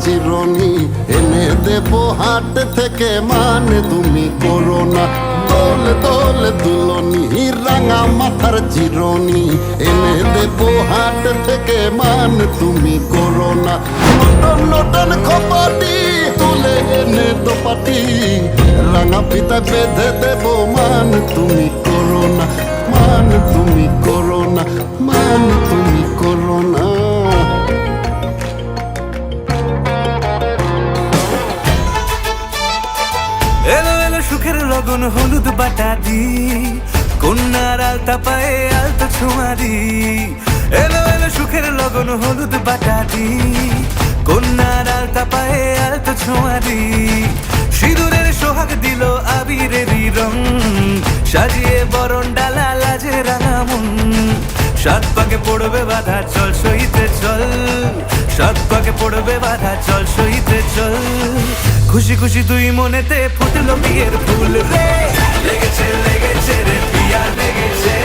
চিরনি এনে দেব হাট থেকে, মানে তুমি করো না। দোলে দোলে দুলনি রাঙা মাথার চিরনি এনে দেব হাট থেকে, মানে তুমি করো না। নটন নটন খপাটি তুলে এনে দোপাটি রাঙা ফিতা বেঁধে দেব, মান তুমি করো না, মান তুমি করো না, মান তুমি করো না। এলো এলো সুখের লগন হলুদ বাটা দি, কন্যার আলতা পায়ে আলতা ছোঁয়া দি। এলো এলো সুখের লগন হলুদ বাটা দি, কন্যার আলতা পায়ে আলতা ছোঁয়া দি। সিঁদুরের সোহাগ দিল আবিরেরই রং, সাজিয়ে বরণ ডালা লাজে রাঙা মন। সাত পাকে পড়বে বাধা চল সইতে চল, সাত পাকে পড়বে বাধা চল সইতে চল। খুশি খুশি দুই মনেতে ফুটলো বিয়ের ফুল রে, লেগেছে লেগেছে রে পিয়া লেগেছে।